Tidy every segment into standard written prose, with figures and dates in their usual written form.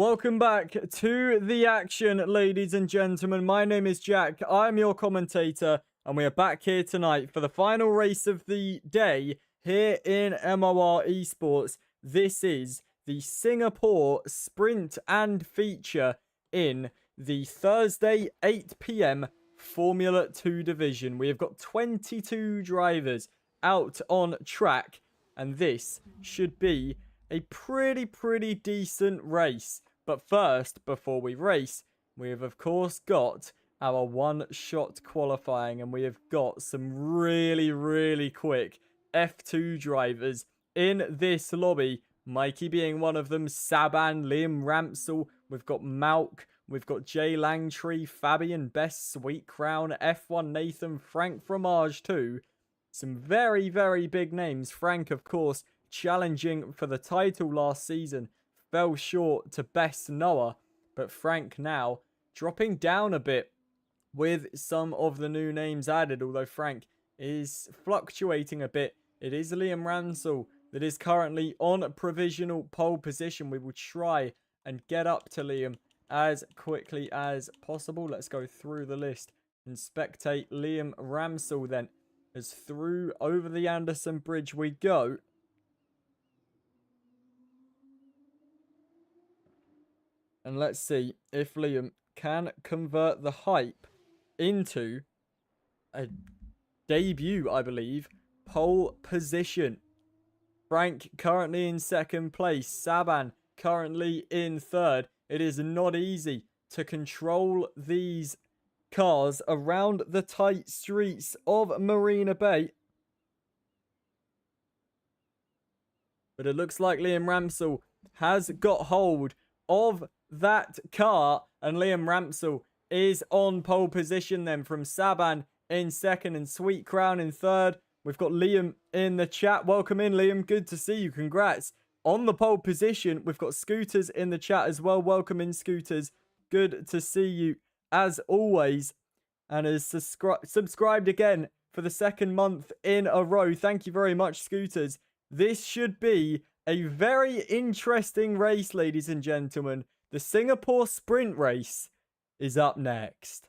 Welcome back to the action, ladies and gentlemen. My name is Jack. I'm your commentator, and we are back here tonight for the final race of the day here in MOR Esports. This is the Singapore Sprint and Feature in the Thursday 8 p.m. Formula 2 division. We have got 22 drivers out on track, and this should be a pretty decent race. But first, before we race, we have of course got our one-shot qualifying, and we have got some really quick F2 drivers in this lobby. Mikey being one of them, Saban, Liam Ramsell, we've got Malk, we've got Jay Langtree, Fabian Best, Sweet Crown, F1 Nathan, Frank Fromage too. Some very big names. Frank, of course, challenging for the title last season, fell short to Best Noah, but Frank now dropping down a bit with some of the new names added, although Frank is fluctuating a bit. It is Liam Ramsell that is currently on a provisional pole position. We will try and get up to Liam as quickly as possible. Let's go through the list and spectate Liam Ramsell then, as through over the Anderson Bridge we go. And let's see if Liam can convert the hype into a debut, I believe, pole position. Frank currently in second place. Saban currently in third. It is not easy to control these cars around the tight streets of Marina Bay. But it looks like Liam Ramsell has got hold of that car, and Liam Ramsell is on pole position then, from Saban in second and Sweet Crown in third. We've got Liam in the chat. Welcome in, Liam. Good to see you. Congrats on the pole position. We've got Scooters in the chat as well. Welcome in, Scooters. Good to see you as always, and has subscribed again for the second month in a row. Thank you very much, Scooters. This should be a very interesting race, ladies and gentlemen. The Singapore Sprint race is up next.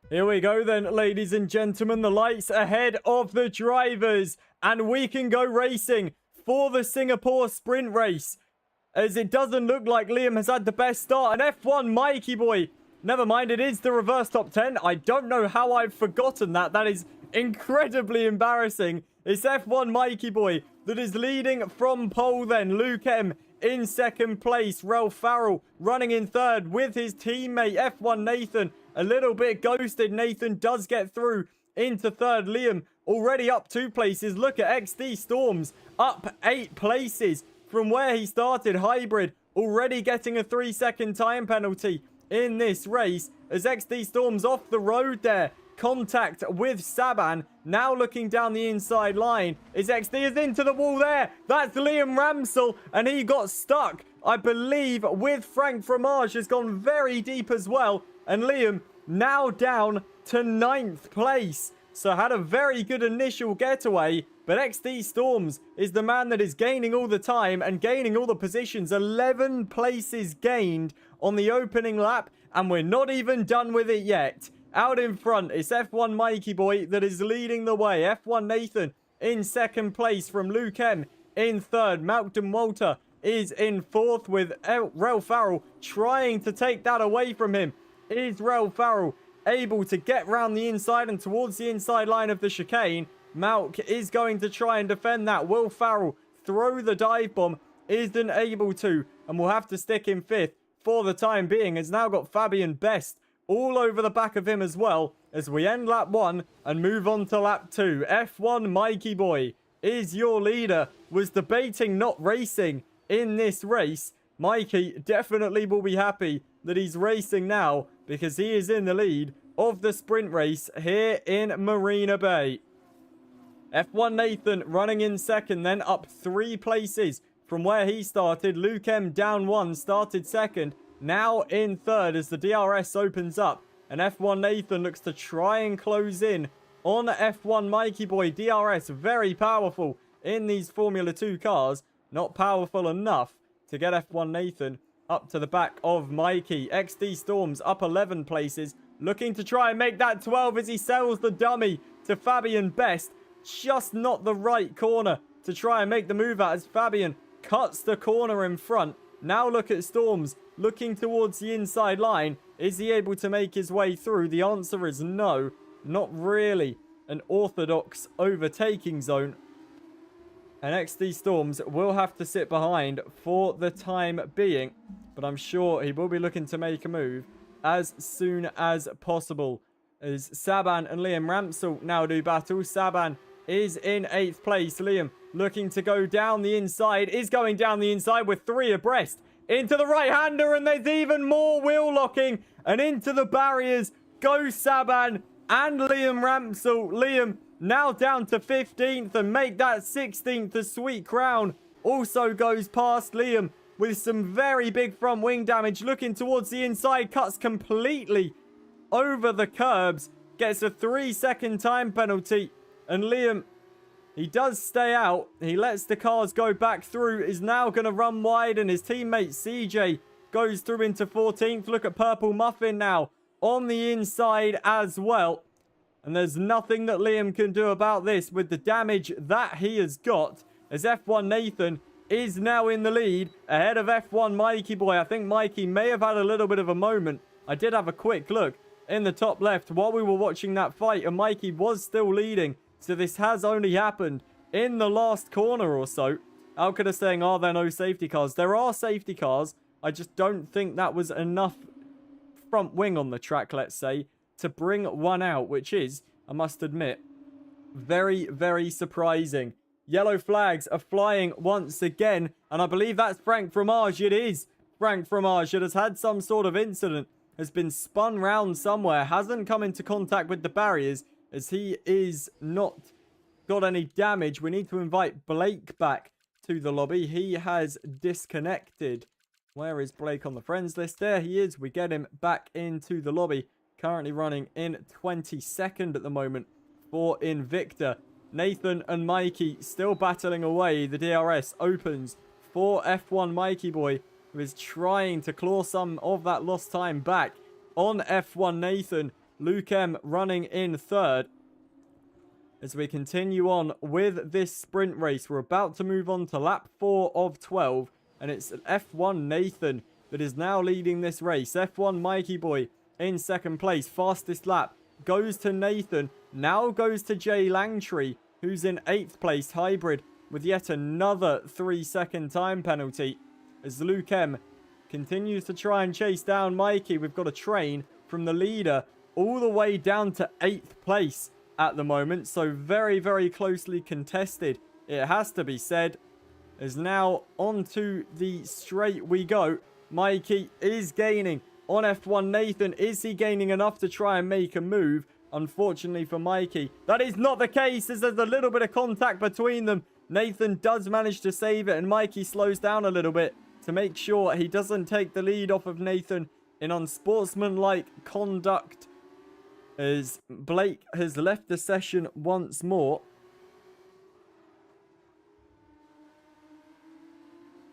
Here we go then, ladies and gentlemen. The lights ahead of the drivers, and we can go racing for the Singapore Sprint race, as it doesn't look like Liam has had the best start. And F1 Mikey boy, never mind, it is the reverse top 10. I don't know how I've forgotten that. That is incredibly embarrassing. It's F1 Mikey boy that is leading from pole then. Luke M in second place. Ralph Farrell running in third with his teammate F1 Nathan. A little bit ghosted. Nathan does get through into third. Liam already up 2 places. Look at XD Storms up 8 places from where he started. Hybrid already getting a 3-second time penalty in this race, as XD Storms off the road there. contact with Saban. Now looking down the inside line. Is XD is into the wall there. That's Liam Ramsell, and he got stuck, I believe, with Frank Fromage. Has gone very deep as well. And Liam now down to 9th place. So had a very good initial getaway. But XD Storms is the man that is gaining all the time and gaining all the positions. 11 places gained on the opening lap. And we're not even done with it yet. Out in front, it's F1 Mikey Boy that is leading the way. F1 Nathan in 2nd place from Luke M in 3rd. Malcolm Walter is in 4th with Rel Farrell trying to take that away from him. Is Rel Farrell able to get round the inside and towards the inside line of the chicane? Malk is going to try and defend that. Will Farrell throw the dive bomb? Isn't able to, and will have to stick in 5th for the time being. Has now got Fabian Best all over the back of him as well as we end lap 1 and move on to lap 2. F1 Mikey Boy is your leader. Was debating not racing in this race. Mikey definitely will be happy that he's racing now because he is in the lead of the sprint race here in Marina Bay. F1 Nathan running in 2nd, then up 3 places from where he started. Luke M down 1, started 2nd. Now in 3rd as the DRS opens up. And F1 Nathan looks to try and close in on F1 Mikey Boy. DRS very powerful in these Formula 2 cars. Not powerful enough to get F1 Nathan up to the back of Mikey. XD Storms up 11 places. Looking to try and make that 12 as he sells the dummy to Fabian Best. Just not the right corner to try and make the move out as Fabian cuts the corner in front. Now look at Storms looking towards the inside line. Is he able to make his way through? The answer is no. Not really an orthodox overtaking zone. And XD Storms will have to sit behind for the time being. But I'm sure he will be looking to make a move as soon as possible. As Saban and Liam Ramsell now do battle. Saban is in 8th place. Liam looking to go down the inside. Is going down the inside with 3 abreast. Into the right-hander, and there's even more wheel locking. And into the barriers goes Saban and Liam Ramsell. Liam now down to 15th and make that 16th a sweet crown. Also goes past Liam with some very big front wing damage. Looking towards the inside, cuts completely over the curbs. Gets a 3-second time penalty. And Liam, he does stay out. He lets the cars go back through. Is now going to run wide. And his teammate CJ goes through into 14th. Look at Purple Muffin now on the inside as well. And there's nothing that Liam can do about this with the damage that he has got. As F1 Nathan is now in the lead ahead of F1 Mikey Boy. I think Mikey may have had a little bit of a moment. I did have a quick look in the top left while we were watching that fight. And Mikey was still leading. So this has only happened in the last corner or so. Alcada saying, are there no safety cars? There are safety cars. I just don't think that was enough front wing on the track, let's say, to bring one out, which is, I must admit, very, very surprising. Yellow flags are flying once again, and I believe that's Frank Fromage. It is Frank Fromage that has had some sort of incident, has been spun round somewhere, hasn't come into contact with the barriers, as he is not got any damage. We need to invite Blake back to the lobby. He has disconnected. Where is Blake on the friends list? There he is. We get him back into the lobby. Currently running in 22nd at the moment for Invicta. Nathan and Mikey still battling away. The DRS opens for F1 Mikey Boy, who is trying to claw some of that lost time back on F1 Nathan. Luke M running in 3rd. As we continue on with this sprint race, we're about to move on to lap 4 of 12. And it's F1 Nathan that is now leading this race. F1 Mikey Boy in 2nd place. Fastest lap goes to Nathan. Now goes to Jay Langtree, who's in 8th place. Hybrid with yet another 3-second time penalty. As Luke M continues to try and chase down Mikey. We've got a train from the leader all the way down to 8th place at the moment. So very, very closely contested, it has to be said. As now onto the straight we go. Mikey is gaining on F1 Nathan. Is he gaining enough to try and make a move? unfortunately for Mikey. That is not the case, as there's a little bit of contact between them. Nathan does manage to save it, and Mikey slows down a little bit to make sure he doesn't take the lead off of Nathan in unsportsmanlike conduct, as Blake has left the session once more.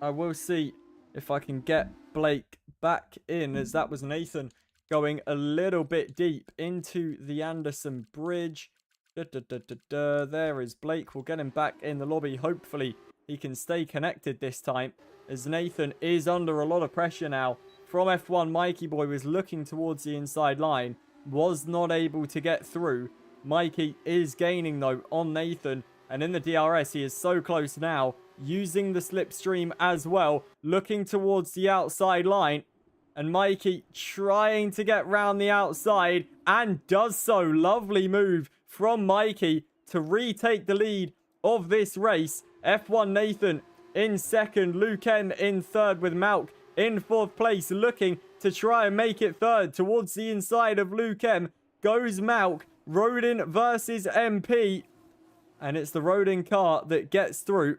I will see if I can get Blake back in, as that was Nathan going a little bit deep into the Anderson Bridge. There is Blake. We'll get him back in the lobby. Hopefully he can stay connected this time, as Nathan is under a lot of pressure now from F1. Mikey Boy was looking towards the inside line, was not able to get through. Mikey is gaining though on Nathan, and in the DRS he is so close now, using the slipstream as well, looking towards the outside line, and Mikey trying to get round the outside, and does so. Lovely move from Mikey to retake the lead of this race. F1 Nathan in second, Luke M in third, with Malk in fourth place, looking to try and make it third. Towards the inside of Luke M goes Malk. Rodin versus MP, and it's the Rodin car that gets through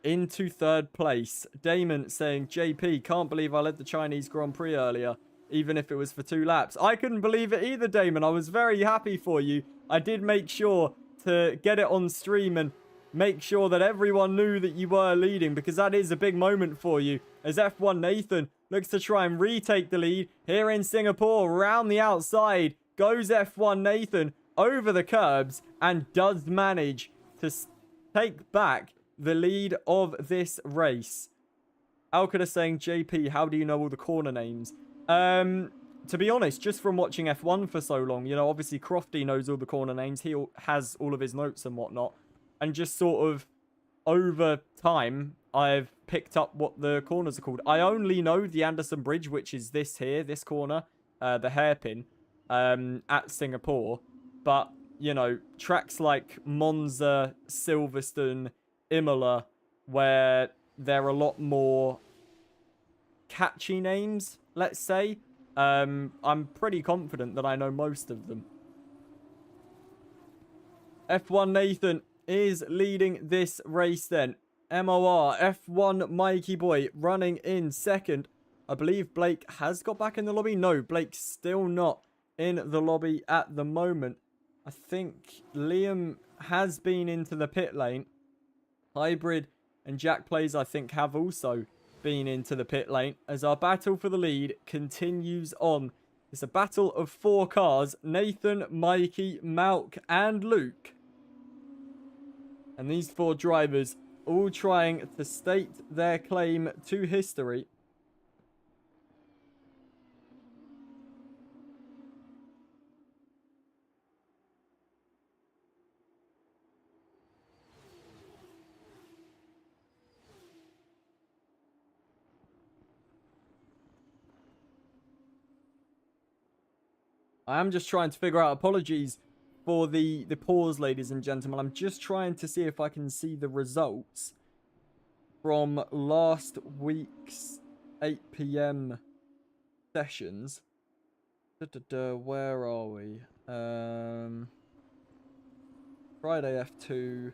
into third place. Damon saying, JP, can't believe I led the Chinese Grand Prix earlier, even if it was for 2 laps. I couldn't believe it either, Damon. I was very happy for you. I did make sure to get it on stream and make sure that everyone knew that you were leading, because that is a big moment for you, as F1 Nathan looks to try and retake the lead here in Singapore. Around the outside goes F1 Nathan over the curbs, and does manage to take back the lead of this race. Alcada saying, JP, how do you know all the corner names? To be honest, just from watching F1 for so long, you know, obviously Crofty knows all the corner names. He has all of his notes and whatnot. And just sort of over time, I've picked up what the corners are called. I only know the Anderson Bridge, which is this here, this corner, the hairpin, at Singapore. But, you know, tracks like Monza, Silverstone, Imola, where there are a lot more catchy names, let's say. I'm pretty confident that I know most of them. F1 Nathan is leading this race then. MOR F1 Mikey Boy running in second. I believe Blake has got back in the lobby. No, Blake's still not in the lobby at the moment. I think Liam has been into the pit lane. Hybrid and Jack Plays, I think, have also been into the pit lane, as our battle for the lead continues on. It's a battle of 4 cars: Nathan, Mikey, Malk, and Luke. And these 4 drivers all trying to state their claim to history. I am just trying to figure out, apologies for the pause, ladies and gentlemen. I'm just trying to see if I can see the results from last week's 8 PM sessions. Where are we? Friday F2.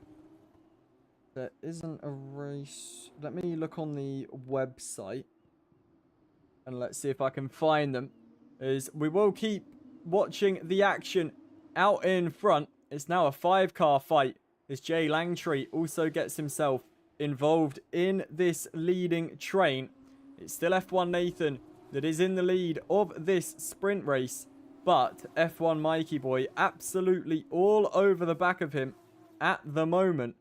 There isn't a race. Let me look on the website and let's see if I can find them. As we will keep watching the action out in front. It's now a 5-car fight, as Jay Langtree also gets himself involved in this leading train. It's still F1 Nathan that is in the lead of this sprint race, but F1 Mikey Boy absolutely all over the back of him at the moment,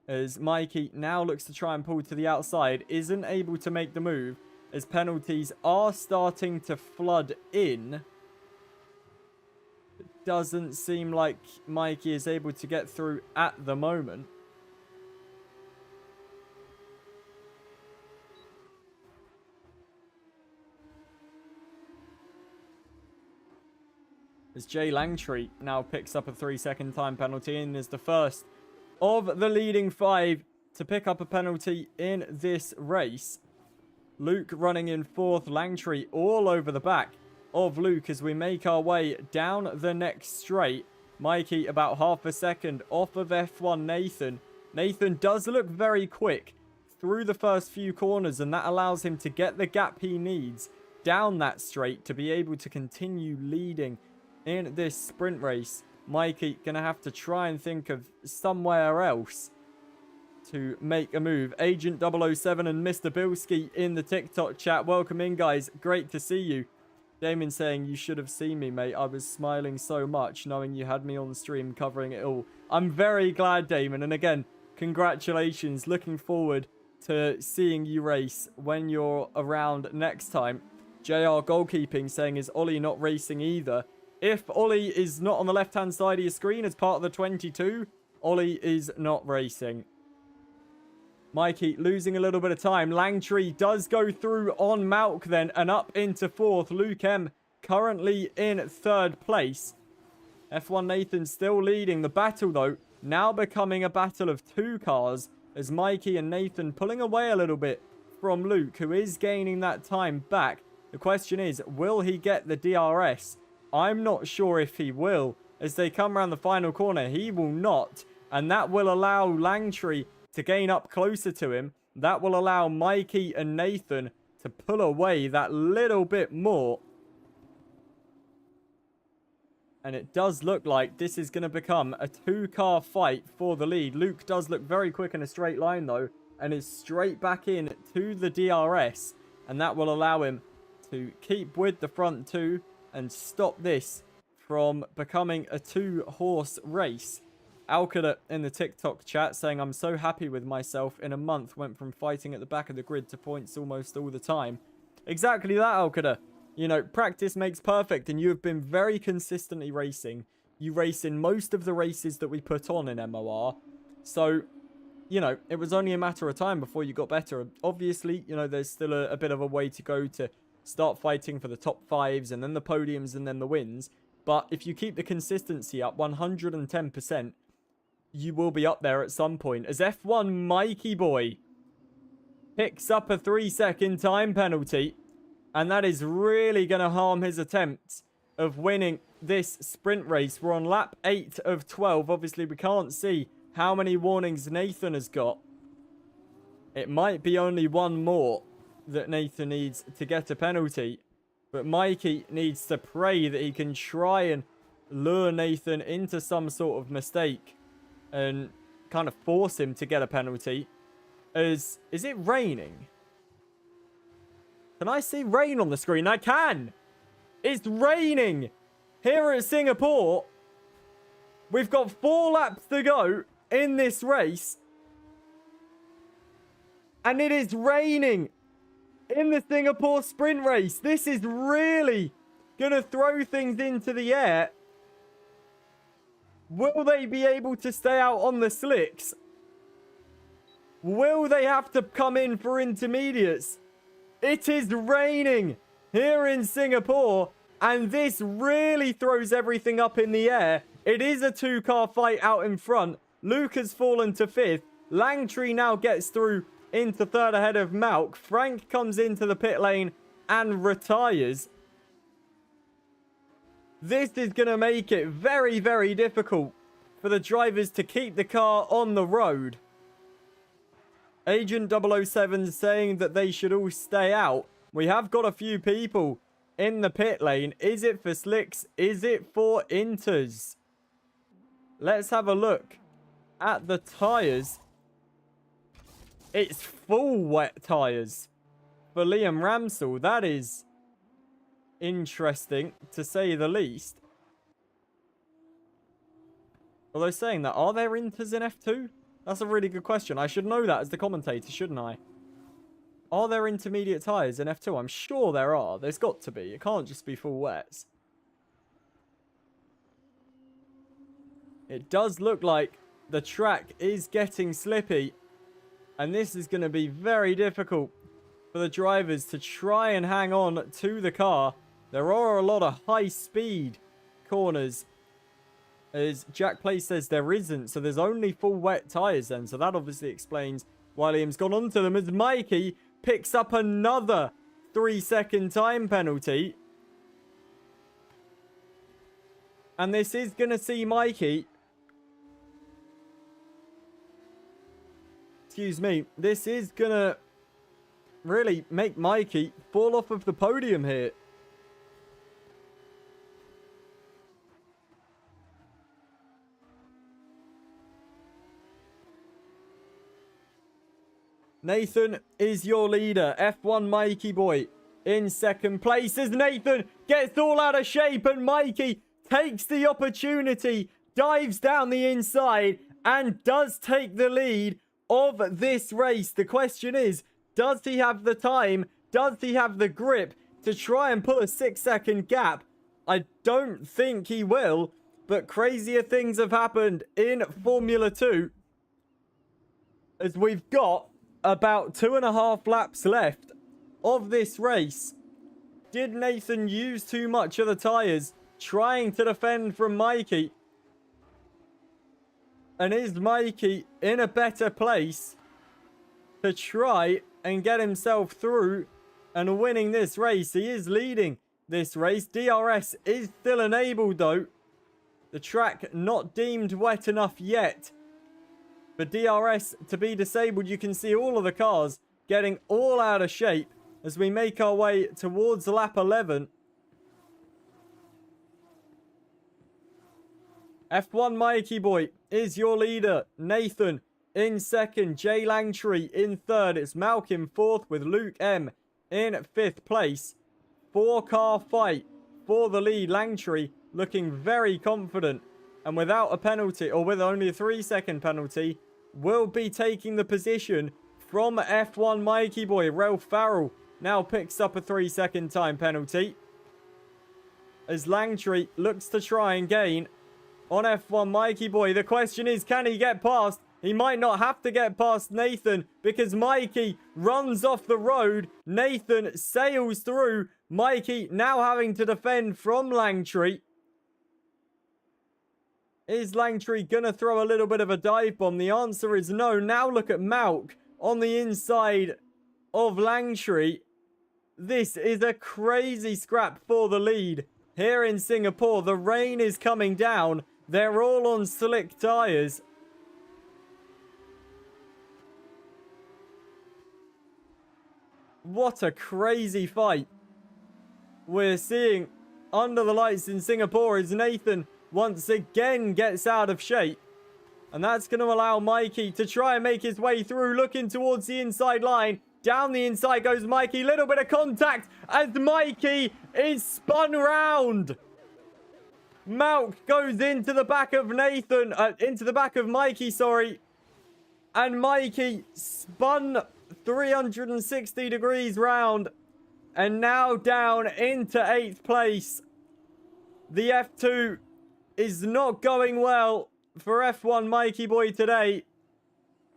as Mikey now looks to try and pull to the outside, isn't able to make the move, as penalties are starting to flood in. It doesn't seem like Mikey is able to get through at the moment. As Jay Langtree now picks up a 3-second time penalty and is the first of the leading 5 to pick up a penalty in this race. Luke running in 4th, Langtree all over the back of Luke as we make our way down the next straight. Mikey about half a second off of F1 Nathan. Nathan does look very quick through the first few corners, and that allows him to get the gap he needs down that straight to be able to continue leading in this sprint race. Mikey gonna have to try and think of somewhere else to make a move. Agent 007 and Mr. Bilski in the TikTok chat. Welcome in, guys. Great to see you. Damon saying, you should have seen me, mate. I was smiling so much knowing you had me on stream covering it all. I'm very glad, Damon. And again, congratulations. Looking forward to seeing you race when you're around next time. JR Goalkeeping saying, is Ollie not racing either? If Ollie is not on the left-hand side of your screen as part of the 22, Ollie is not racing. Mikey losing a little bit of time. Langtree does go through on Malk then and up into 4th. Luke M currently in 3rd place. F1 Nathan still leading. The battle though now becoming a battle of 2 cars as Mikey and Nathan pulling away a little bit from Luke, who is gaining that time back. The question is, will he get the DRS? I'm not sure if he will. As they come around the final corner, he will not. And that will allow Langtree to gain up closer to him. That will allow Mikey and Nathan to pull away that little bit more. And it does look like this is going to become a 2-car fight for the lead. Luke does look very quick in a straight line though, and is straight back in to the DRS. And that will allow him to keep with the front 2 and stop this from becoming a 2-horse race. Alcada in the TikTok chat saying, I'm so happy with myself. In a month, went from fighting at the back of the grid to points almost all the time. Exactly that, Alcada. You know, practice makes perfect, and you have been very consistently racing. You race in most of the races that we put on in MOR. So, you know, it was only a matter of time before you got better. Obviously, you know, there's still a bit of a way to go to start fighting for the top 5s and then the podiums and then the wins. But if you keep the consistency up 110%, you will be up there at some point. As F1 Mikey Boy picks up a 3-second time penalty. And that is really going to harm his attempts of winning this sprint race. We're on lap 8 of 12. Obviously, we can't see how many warnings Nathan has got. It might be only one more that Nathan needs to get a penalty. But Mikey needs to pray that he can try and lure Nathan into some sort of mistake and kind of force him to get a penalty. Is it raining? Can I see rain on the screen? I can! It's raining here at Singapore. We've got 4 laps to go in this race. And it is raining in the Singapore sprint race. This is really going to throw things into the air. Will they be able to stay out on the slicks? Will they have to come in for intermediates? It is raining here in Singapore, and this really throws everything up in the air. It is a 2-car fight out in front. Luke has fallen to 5th. Langtree now gets through into 3rd ahead of Malk. Frank comes into the pit lane and retires. This is going to make it very, very difficult for the drivers to keep the car on the road. Agent 007 saying that they should all stay out. We have got a few people in the pit lane. Is it for slicks? Is it for inters? Let's have a look at the tyres. It's full wet tyres for Liam Ramsell. That is interesting, to say the least. Although saying that, are there inters in F2? That's a really good question. I should know that as the commentator, shouldn't I? Are there intermediate tyres in F2? I'm sure there are. There's got to be. It can't just be full wets. It does look like the track is getting slippy. And this is going to be very difficult for the drivers to try and hang on to the car. There are a lot of high-speed corners. As Jack Play says, there isn't. So there's only full wet tyres then. So that obviously explains why Liam's gone onto them. As Mikey picks up another 3-second time penalty. And this is going to see Mikey. Excuse me. This is going to really make Mikey fall off of the podium here. Nathan is your leader. F1 Mikey boy in second place as Nathan gets all out of shape and Mikey takes the opportunity, dives down the inside and does take the lead of this race. The question is, does he have the time? Does he have the grip to try and pull a 6-second gap? I don't think he will, but crazier things have happened in Formula 2 as we've got about 2.5 laps left of this race. Did Nathan use too much of the tyres trying to defend from Mikey? And is Mikey in a better place to try and get himself through and winning this race? He is leading this race. DRS is still enabled though. The track not deemed wet enough yet for DRS to be disabled. You can see all of the cars getting all out of shape as we make our way towards lap 11. F1 Mikey boy is your leader. Nathan in second. Jay Langtree in third. It's Malcolm fourth with Luke M in fifth place. 4-car fight for the lead. Langtree looking very confident and without a penalty, or with only a 3-second penalty, will be taking the position from F1 Mikey boy. Ralph Farrell now picks up a 3-second time penalty as Langtree looks to try and gain on F1 Mikey boy. The question is, can he get past? He might not have to get past Nathan because Mikey runs off the road. Nathan sails through. Mikey now having to defend from Langtree. Is Langtree going to throw a little bit of a dive bomb? The answer is no. Now look at Malk on the inside of Langtree. This is a crazy scrap for the lead here in Singapore. The rain is coming down. They're all on slick tyres. What a crazy fight we're seeing under the lights in Singapore as Nathan once again gets out of shape. And that's going to allow Mikey to try and make his way through, looking towards the inside line. Down the inside goes Mikey. Little bit of contact as Mikey is spun round. Malk goes into the back of Nathan, into the back of Mikey, sorry. And Mikey spun 360 degrees round and now down into 8th place. The F2 is not going well for F1 Mikey boy today.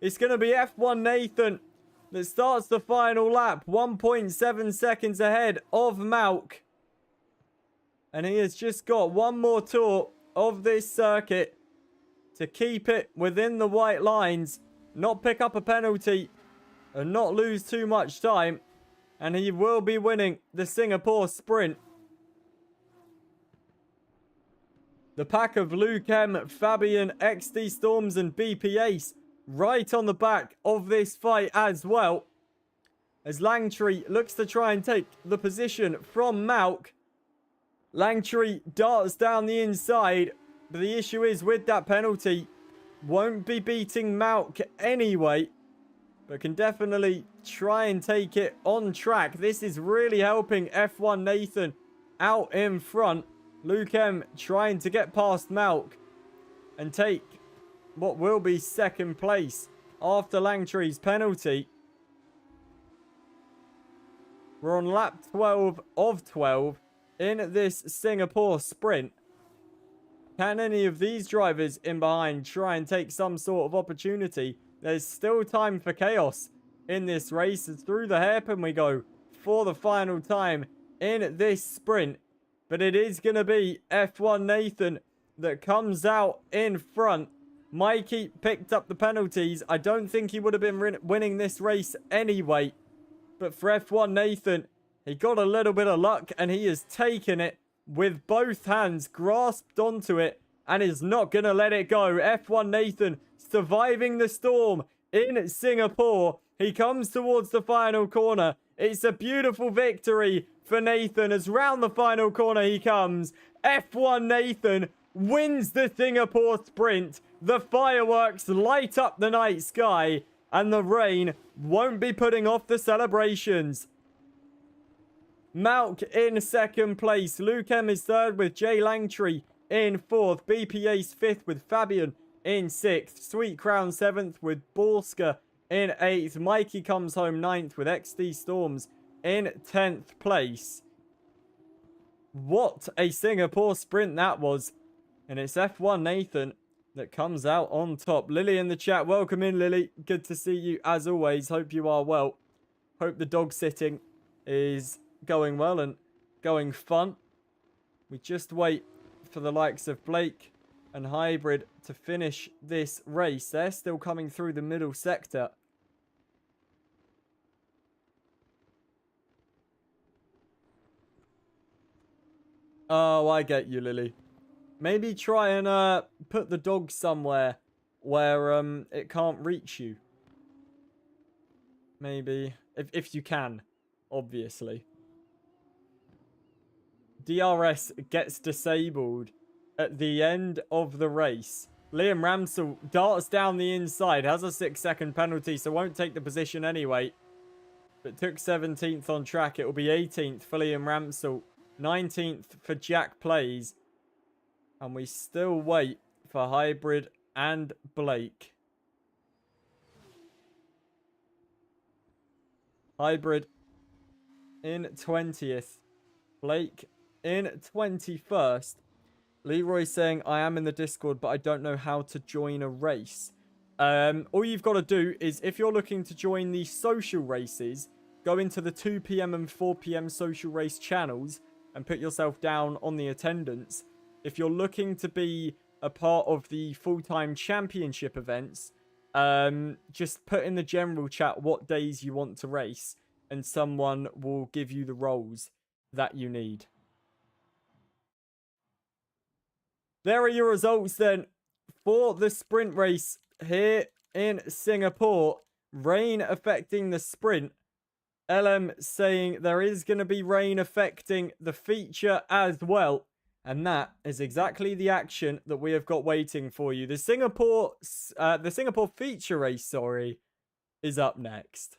It's going to be F1 Nathan that starts the final lap, 1.7 seconds ahead of Malk. And he has just got one more tour of this circuit to keep it within the white lines, not pick up a penalty and not lose too much time. And he will be winning the Singapore Sprint. The pack of Luke M, Fabian, XD Storms and BP Ace right on the back of this fight as well. As Langtree looks to try and take the position from Malk. Langtree darts down the inside. But the issue is with that penalty, won't be beating Malk anyway. But can definitely try and take it on track. This is really helping F1 Nathan out in front. Luke M trying to get past Malk and take what will be second place after Langtree's penalty. We're on lap 12 of 12 in this Singapore Sprint. Can any of these drivers in behind try and take some sort of opportunity? There's still time for chaos in this race. As through the hairpin we go for the final time in this sprint. But it is going to be F1 Nathan that comes out in front. Mikey picked up the penalties. I don't think he would have been winning this race anyway. But for F1 Nathan, he got a little bit of luck and he has taken it with both hands grasped onto it and is not going to let it go. F1 Nathan surviving the storm in Singapore. He comes towards the final corner. It's a beautiful victory for Nathan as round the final corner he comes. F1 Nathan wins the Singapore sprint. The fireworks light up the night sky and the rain won't be putting off the celebrations. Malk in second place. Luke M is third with Jay Langtree in fourth. BP Ace fifth with Fabian in sixth. Sweet Crown seventh with Borska in eighth. Mikey comes home ninth with XD Storms in 10th place. What a Singapore sprint that was. And it's F1 Nathan that comes out on top. Lily in the chat. Welcome in, Lily. Good to see you as always. Hope you are well. Hope the dog sitting is going well and going fun. We just wait for the likes of Blake and Hybrid to finish this race. They're still coming through the middle sector. Oh, I get you, Lily. Maybe try and put the dog somewhere where it can't reach you. Maybe. If you can, obviously. DRS gets disabled at the end of the race. Liam Ramsell darts down the inside, has a 6-second penalty, so won't take the position anyway. But took 17th on track. It will be 18th for Liam Ramsell, 19th for Jack Plays. And we still wait for Hybrid and Blake. Hybrid in 20th. Blake in 21st. Leroy saying, I am in the Discord, but I don't know how to join a race. All you've got to do is, if you're looking to join the social races, go into the 2 PM and 4 PM social race channels and put yourself down on the attendance. If you're looking to be a part of the full-time championship events, just put in the general chat what days you want to race, and someone will give you the roles that you need. There are your results then for the sprint race here in Singapore. Rain affecting the sprint. LM saying there is going to be rain affecting the feature as well. And that is exactly the action that we have got waiting for you. The Singapore feature race, sorry, is up next.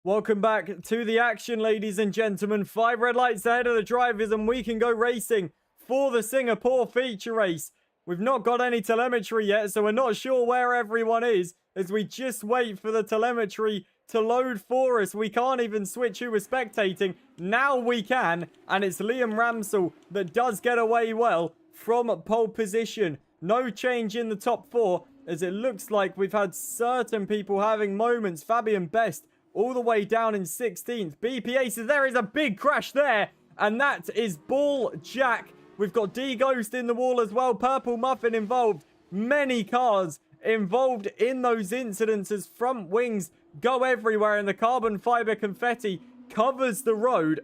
Welcome back to the action, ladies and gentlemen. 5 red lights ahead of the drivers, and we can go racing for the Singapore feature race. We've not got any telemetry yet, so we're not sure where everyone is, as we just wait for the telemetry to load for us. We can't even switch who we're spectating. Now we can, and it's Liam Ramsell that does get away well from pole position. No change in the top 4, as it looks like we've had certain people having moments. Fabian Best all the way down in 16th. BPA says there is a big crash there, and that is Ball Jack. We've got D-Ghost in the wall as well. Purple Muffin involved. Many cars involved in those incidents as front wings go everywhere, and the carbon fiber confetti covers the road.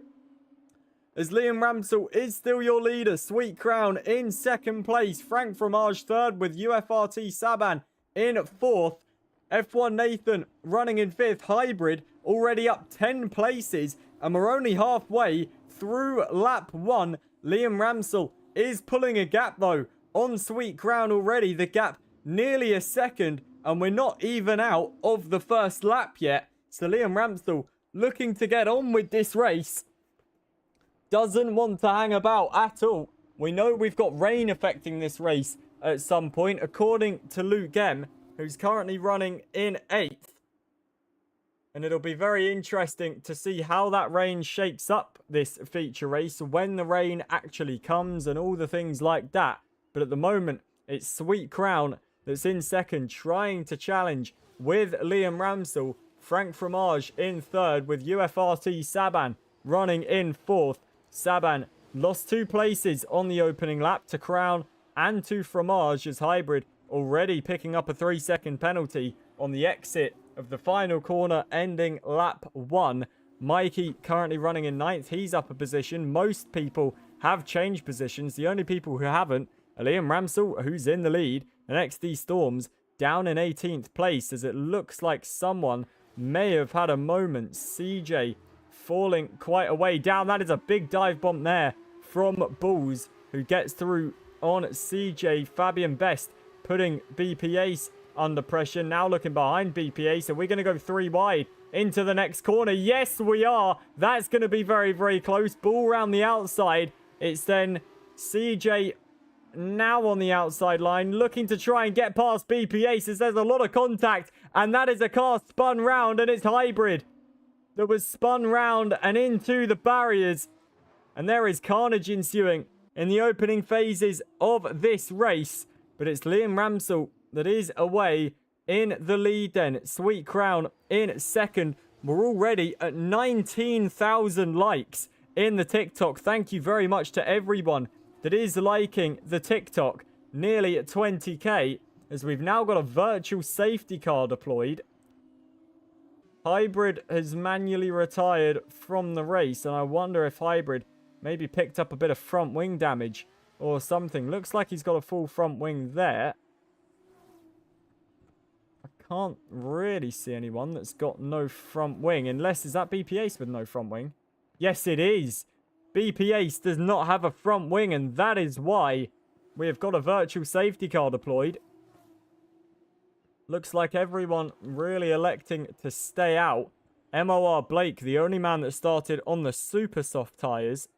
As Liam Ramsell is still your leader. Sweet Crown in 2nd place. Frank Fromage 3rd with UFRT Saban in 4th. F1 Nathan running in 5th. Hybrid already up 10 places. And we're only halfway through lap 1. Liam Ramsell is pulling a gap though on Sweet Crown already. The gap nearly a second. And we're not even out of the first lap yet. So Liam Ramsell looking to get on with this race. Doesn't want to hang about at all. We know we've got rain affecting this race at some point, according to Luke M, who's currently running in 8th. And it'll be very interesting to see how that rain shapes up this feature race, when the rain actually comes and all the things like that. But at the moment, it's Sweet Crown that's in 2nd, trying to challenge with Liam Ramsell. Frank Fromage in 3rd with UFRT Saban running in 4th. Saban lost 2 places on the opening lap to Crown and to Fromage, as Hybrid already picking up a 3-second penalty on the exit of the final corner, ending lap 1. Mikey currently running in 9th. He's up a position. Most people have changed positions. The only people who haven't are Liam Ramsell, who's in the lead, and XD Storms down in 18th place, as it looks like someone may have had a moment. CJ falling quite a way down. That is a big dive bomb there from Bulls, who gets through on CJ. Fabian Best putting BP Ace under pressure. Now looking behind BP Ace. So we're going to go 3 wide into the next corner. Yes, we are. That's going to be very, very close. Ball round the outside. It's then CJ now on the outside line, looking to try and get past BP Ace, as there's a lot of contact. And that is a car spun round, and it's Hybrid that was spun round and into the barriers. And there is carnage ensuing in the opening phases of this race. But it's Liam Ramsell that is away in the lead then. Sweet Crown in 2nd. We're already at 19,000 likes in the TikTok. Thank you very much to everyone that is liking the TikTok. Nearly at 20k, as we've now got a virtual safety car deployed. Hybrid has manually retired from the race, and I wonder if Hybrid maybe picked up a bit of front wing damage or something. Looks like he's got a full front wing there. I can't really see anyone that's got no front wing, unless, is that BP Ace with no front wing? Yes, it is. BP Ace does not have a front wing, and that is why we have got a virtual safety car deployed. Looks like everyone really electing to stay out. MOR Blake, the only man that started on the super soft tyres,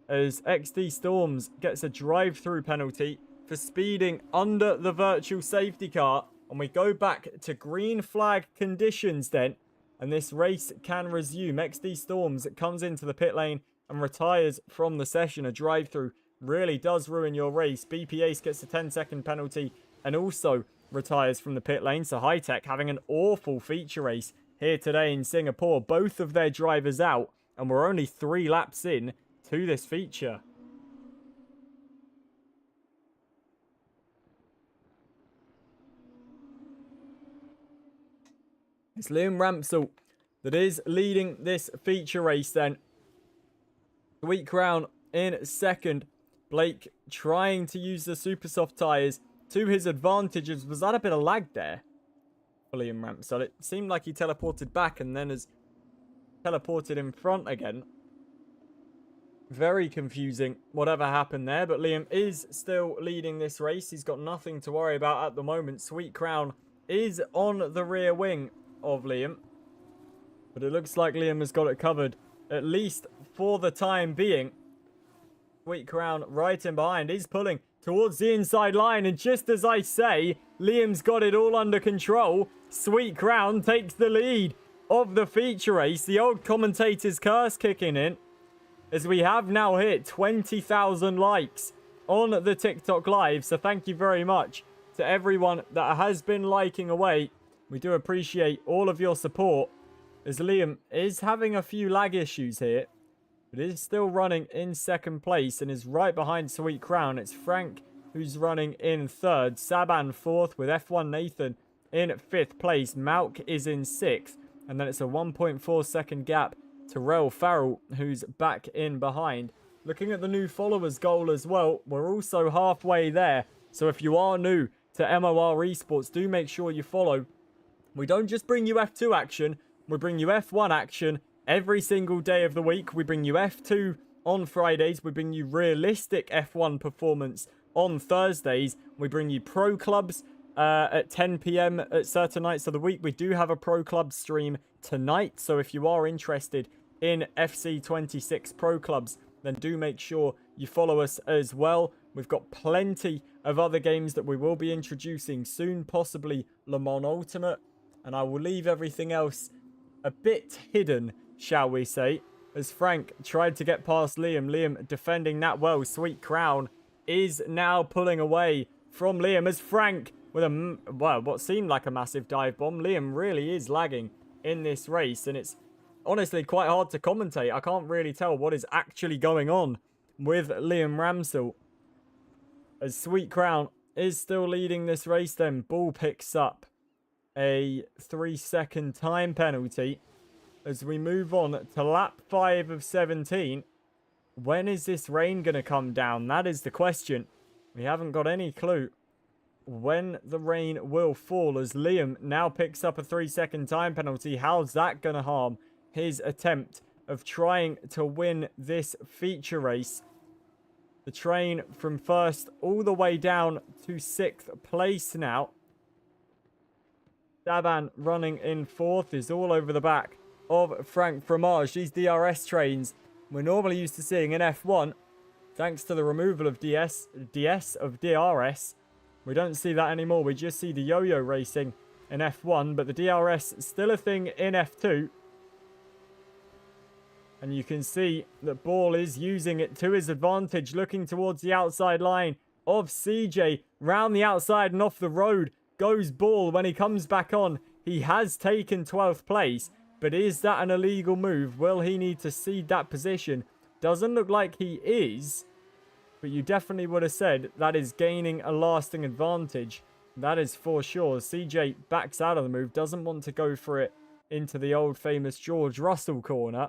as XD Storms gets a drive-through penalty for speeding under the virtual safety car. And we go back to green flag conditions then, and this race can resume. XD Storms comes into the pit lane and retires from the session. A drive-through really does ruin your race. BP Ace gets a 10-second penalty and also retires from the pit lane. So High Tech having an awful feature race here today in Singapore. Both of their drivers out, and we're only 3 laps in to this feature. It's Liam Ramsell that is leading this feature race then. Sweet Crown in 2nd. Blake trying to use the super soft tyres to his advantages. Was that a bit of lag there for Liam Ramsell? It seemed like he teleported back and then has teleported in front again. Very confusing whatever happened there, but Liam is still leading this race. He's got nothing to worry about at the moment. Sweet Crown is on the rear wing of Liam. But it looks like Liam has got it covered, at least for the time being. Sweet Crown right in behind. He's pulling towards the inside line. And just as I say, Liam's got it all under control. Sweet Crown takes the lead of the feature race. The old commentator's curse kicking in, as we have now hit 20,000 likes on the TikTok live. So thank you very much to everyone that has been liking away. We do appreciate all of your support, as Liam is having a few lag issues here, but is still running in second place and is right behind Sweet Crown. It's Frank who's running in third, Saban fourth, with F1 Nathan in fifth place. Malk is in sixth, and then it's a 1.4 second gap to Rel Farrell, who's back in behind. Looking at the new followers goal as well, we're also halfway there. So if you are new to MOR Esports, do make sure you follow. We don't just bring you F2 action, we bring you F1 action every single day of the week. We bring you F2 on Fridays. We bring you realistic F1 performance on Thursdays. We bring you pro clubs at 10 PM at certain nights of the week. We do have a pro club stream tonight, so if you are interested in FC26 pro clubs, then do make sure you follow us as well. We've got plenty of other games that we will be introducing soon, possibly Le Mans Ultimate, and I will leave everything else a bit hidden, shall we say, as Frank tried to get past Liam. Liam defending that well. Sweet Crown is now pulling away from Liam, as Frank with a, well, what seemed like a massive dive bomb. Liam really is lagging in this race, and it's honestly quite hard to commentate. I can't really tell what is actually going on with Liam Ramsell, as Sweet Crown is still leading this race. Then Ball picks up a 3-second time penalty as we move on to lap 5 of 17. When is this rain going to come down? That is the question. We haven't got any clue when the rain will fall, as Liam now picks up a 3-second time penalty. How's that going to harm his attempt of trying to win this feature race? The train from first all the way down to 6th place now. Saban running in 4th is all over the back of Frank Fromage. These DRS trains we're normally used to seeing in F1. Thanks to the removal of DRS. We don't see that anymore. We just see the yo-yo racing in F1, but the DRS is still a thing in F2. And you can see that Ball is using it to his advantage, looking towards the outside line of CJ. Round the outside and off the road goes Ball. When he comes back on, he has taken 12th place. But is that an illegal move? Will he need to cede that position? Doesn't look like he is. But you definitely would have said that is gaining a lasting advantage. That is for sure. CJ backs out of the move. Doesn't want to go for it into the old famous George Russell corner.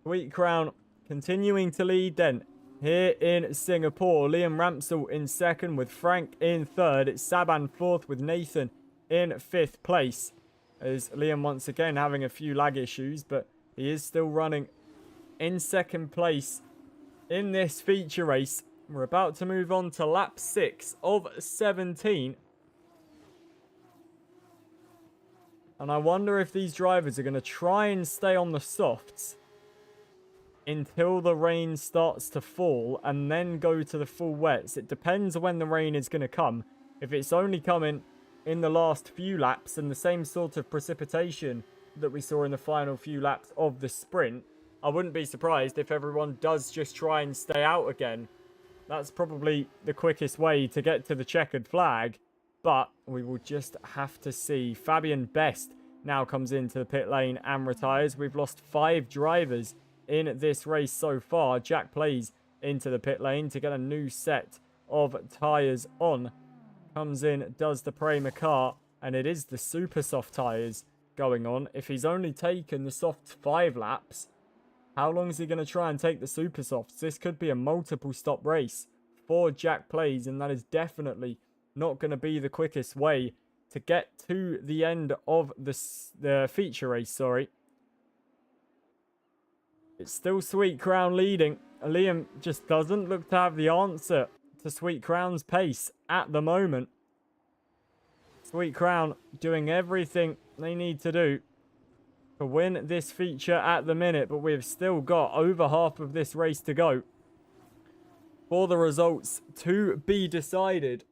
Sweet Crown continuing to lead then here in Singapore. Liam Ramsell in second with Frank in third. It's Saban fourth with Nathan in 5th place. As Liam once again having a few lag issues, but he is still running in second place in this feature race. We're about to move on to lap 6 of 17. And I wonder if these drivers are going to try and stay on the softs until the rain starts to fall and then go to the full wets. It depends when the rain is going to come. If it's only coming in the last few laps and the same sort of precipitation that we saw in the final few laps of the sprint, I wouldn't be surprised if everyone does just try and stay out again. That's probably the quickest way to get to the checkered flag, but we will just have to see. Fabian Best now comes into the pit lane and retires. We've lost 5 drivers in this race so far. Jack Plays into the pit lane to get a new set of tyres on. Comes in, does the Prema car, and it is the super soft tyres going on. If he's only taken the soft 5 laps, how long is he going to try and take the super softs? This could be a multiple stop race for Jack Plays, and that is definitely not going to be the quickest way to get to the end of the feature race, sorry. It's still Sweet Crown leading. Liam just doesn't look to have the answer to Sweet Crown's pace at the moment. Sweet Crown doing everything they need to do to win this feature at the minute, but we've still got over half of this race to go for the results to be decided.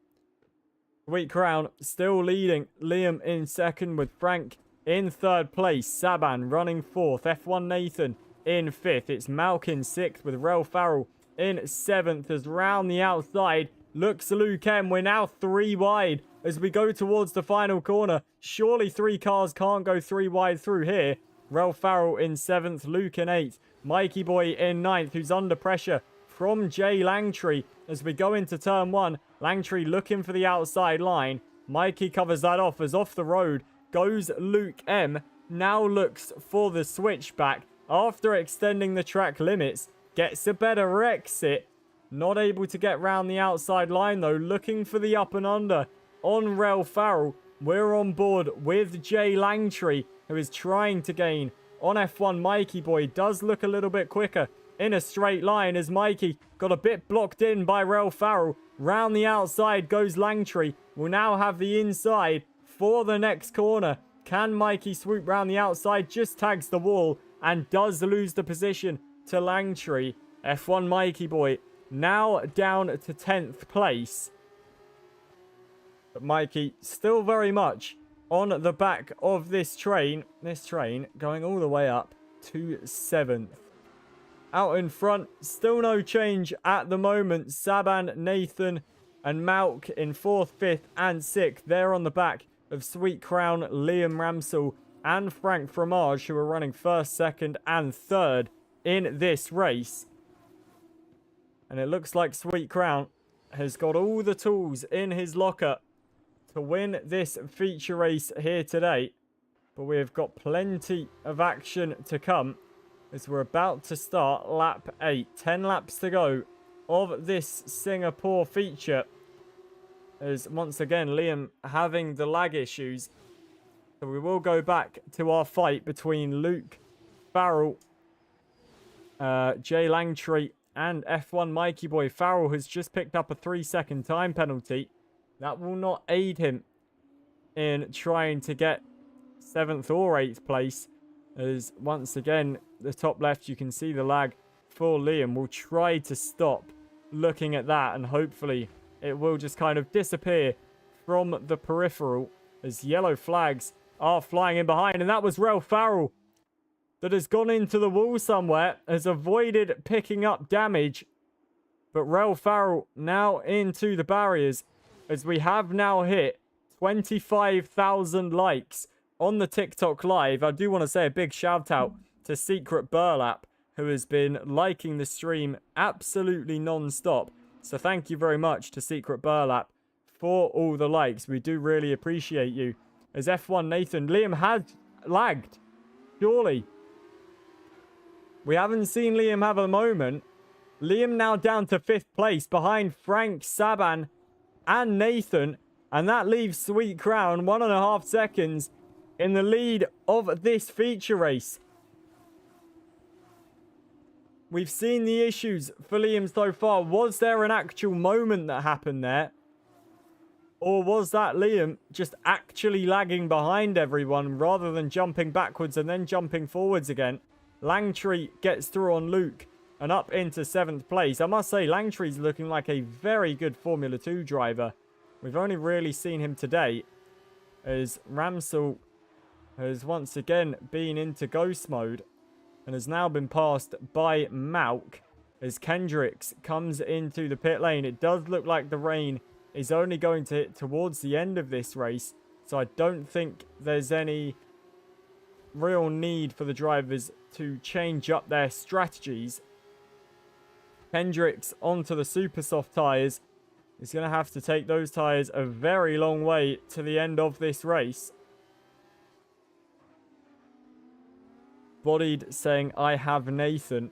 Sweet Crown still leading. Liam in second with Frank in third place. Saban running fourth. F1 Nathan in fifth. It's Malk in sixth with Rel Farrell in seventh. As round the outside looks Luke M. We're now 3 wide as we go towards the final corner. Surely 3 cars can't go 3 wide through here. Rel Farrell in seventh. Luke in eighth. Mikey Boy in ninth, who's under pressure from Jay Langtree as we go into turn 1. Langtree looking for the outside line. Mikey covers that off as off the road goes Luke M. Now looks for the switchback after extending the track limits. Gets a better exit. Not able to get round the outside line though. Looking for the up and under on Rel Farrell. We're on board with Jay Langtree, who is trying to gain on F1. Mikey Boy does look a little bit quicker in a straight line as Mikey got a bit blocked in by Rel Farrell. Round the outside goes Langtree. We'll now have the inside for the next corner. Can Mikey swoop round the outside? Just tags the wall and does lose the position to Langtree. F1 Mikey Boy now down to 10th place. But Mikey still very much on the back of this train. This train going all the way up to 7th. Out in front, still no change at the moment. Saban, Nathan, and Malk in 4th, 5th, and 6th. They're on the back of Sweet Crown, Liam Ramsell, and Frank Fromage, who are running 1st, 2nd, and 3rd in this race. And it looks like Sweet Crown has got all the tools in his locker to win this feature race here today. But we've got plenty of action to come as we're about to start lap 8. 10 laps to go of this Singapore feature. As once again, Liam having the lag issues. So we will go back to our fight between Luke Farrell, Jay Langtree, and F1 Mikey Boy. Farrell has just picked up a 3-second time penalty. That will not aid him in trying to get 7th or 8th place. As once again, the top left, you can see the lag for Liam. We'll try to stop looking at that, and hopefully it will just kind of disappear from the peripheral as yellow flags are flying in behind. And that was Rel Farrell that has gone into the wall somewhere, has avoided picking up damage. But Rel Farrell now into the barriers as we have now hit 25,000 likes on the TikTok live. I do want to say a big shout out to Secret Burlap, who has been liking the stream absolutely non-stop. So thank you very much to Secret Burlap for all the likes. We do really appreciate you. As F1 Nathan, Liam has lagged. Surely. We haven't seen Liam have a moment. Liam now down to 5th place behind Frank, Saban, and Nathan. And that leaves Sweet Crown 1.5 seconds in the lead of this feature race. We've seen the issues for Liam so far. Was there an actual moment that happened there? Or was that Liam just actually lagging behind everyone rather than jumping backwards and then jumping forwards again? Langtree gets through on Luke and up into 7th place. I must say, Langtree's looking like a very good Formula 2 driver. We've only really seen him today as Ramsell has once again been into ghost mode and has now been passed by Malk as Kendricks comes into the pit lane. It does look like the rain is only going to hit towards the end of this race, so I don't think there's any real need for the drivers to change up their strategies. Kendricks onto the super soft tyres. He's going to have to take those tyres a very long way to the end of this race. Bodied saying, I have Nathan.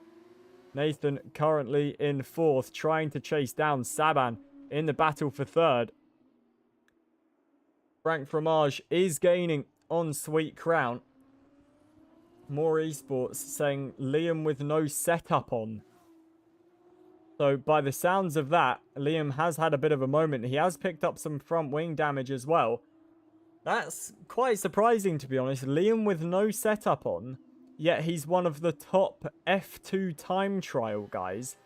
Nathan currently in 4th, trying to chase down Saban in the battle for 3rd. Frank Fromage is gaining on Sweet Crown. MOR Esports saying Liam with no setup on. So by the sounds of that, Liam has had a bit of a moment. He has picked up some front wing damage as well. That's quite surprising, to be honest. Liam with no setup on, yet he's one of the top F2 time trial guys.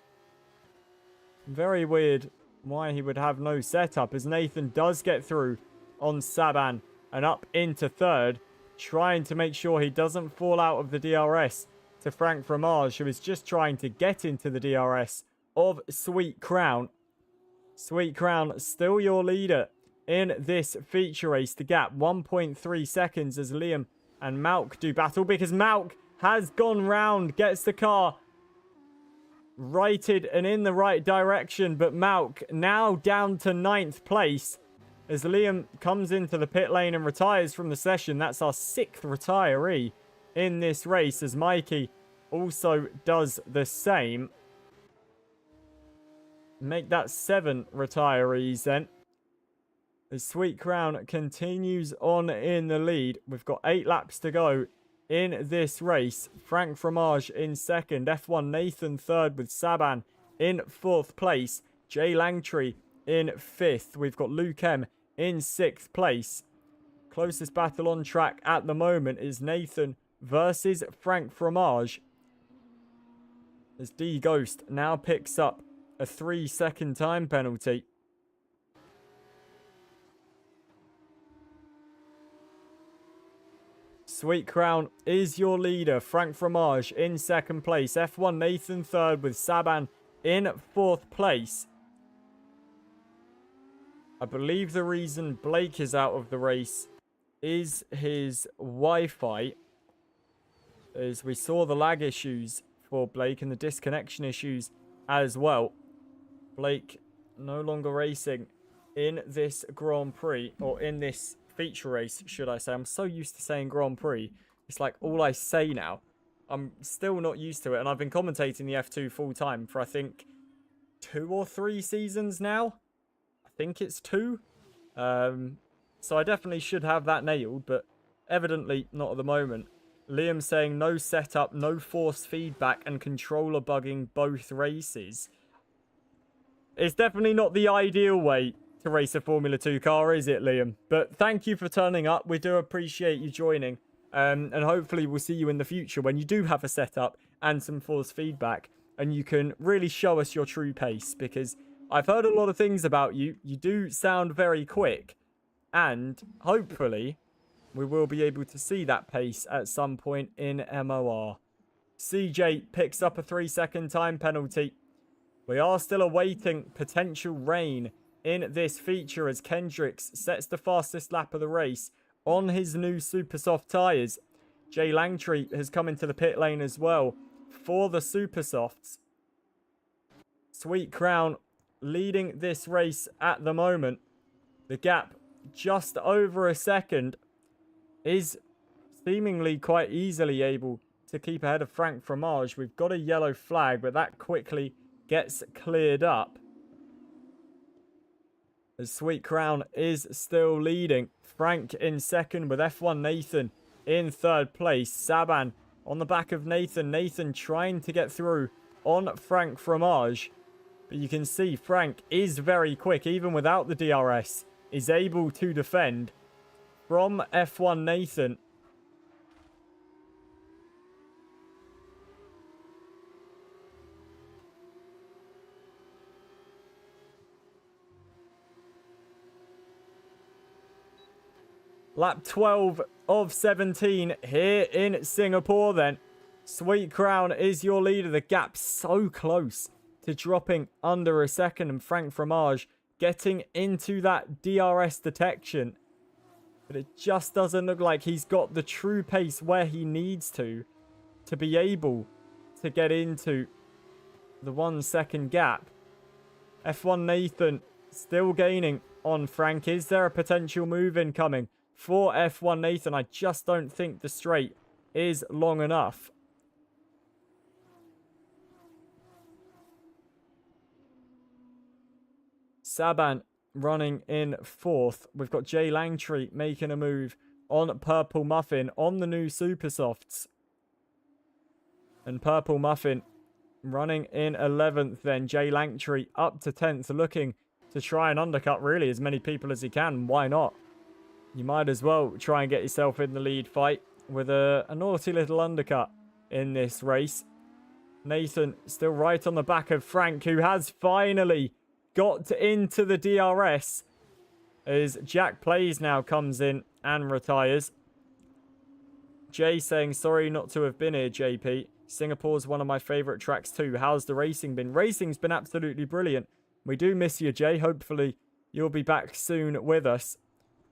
Very weird why he would have no setup, as Nathan does get through on Saban and up into third, trying to make sure he doesn't fall out of the DRS to Frank Fromage, who is just trying to get into the DRS of Sweet Crown. Sweet Crown still your leader in this feature race. The gap 1.3 seconds as Liam and Malk do battle, because Malk has gone round, gets the car righted and in the right direction, but Malk now down to 9th place as Liam comes into the pit lane and retires from the session. That's our 6th retiree in this race, as Mikey also does the same. Make that 7 retirees then. The Sweet Crown continues on in the lead. We've got 8 laps to go in this race. Frank Fromage in second. F1 Nathan third, with Saban in 4th place. Jay Langtree in 5th. We've got Luke M in 6th place. Closest battle on track at the moment is Nathan versus Frank Fromage, as D Ghost now picks up a 3-second time penalty. Sweet Crown is your leader. Frank Fromage in 2nd place. F1 Nathan third, with Saban in 4th place. I believe the reason Blake is out of the race is his Wi-Fi, as we saw the lag issues for Blake and the disconnection issues as well. Blake no longer racing in this Grand Prix, or in this feature race, should I say. I'm so used to saying Grand Prix. It's like all I say now. I'm still not used to it, and I've been commentating the F2 full time for I think 2 or 3 seasons now. I think it's 2. So I definitely should have that nailed, but evidently not at the moment. Liam saying no setup, no force feedback, and controller bugging both races. It's definitely not the ideal way to race a Formula 2 car, is it, Liam? But thank you for turning up. We do appreciate you joining. And hopefully we'll see you in the future when you do have a setup and some force feedback, and you can really show us your true pace, because I've heard a lot of things about you. You do sound very quick, and hopefully we will be able to see that pace at some point in MOR. CJ picks up a 3-second time penalty. We are still awaiting potential rain in this feature, as Kendricks sets the fastest lap of the race on his new super soft tyres. Jay Langtree has come into the pit lane as well for the super softs. Sweet Crown leading this race at the moment. The gap just over a second, is seemingly quite easily able to keep ahead of Frank Fromage. We've got a yellow flag, but that quickly gets cleared up, as Sweet Crown is still leading. Frank in second, with F1 Nathan in 3rd place. Saban on the back of Nathan. Nathan trying to get through on Frank Fromage, but you can see Frank is very quick, even without the DRS, is able to defend from F1 Nathan. Lap 12 of 17 here in Singapore then. Sweet Crown is your leader. The gap's so close to dropping under a second, and Frank Fromage getting into that DRS detection. But it just doesn't look like he's got the true pace where he needs to be able to get into the 1 second gap. F1 Nathan still gaining on Frank. Is there a potential move incoming for F1 Nathan? I just don't think the straight is long enough. Saban running in 4th. We've got Jay Langtree making a move on Purple Muffin on the new Super Softs. And Purple Muffin running in 11th then. Jay Langtree up to 10th, looking to try and undercut really as many people as he can. Why not? you might as well try and get yourself in the lead fight with a naughty little undercut in this race. Nathan still right on the back of Frank, who has finally got into the DRS as Jack Plays now comes in and retires. Jay saying, sorry not to have been here, JP. Singapore's one of my favourite tracks too. How's the racing been? Racing's been absolutely brilliant. We do miss you, Jay. Hopefully you'll be back soon with us,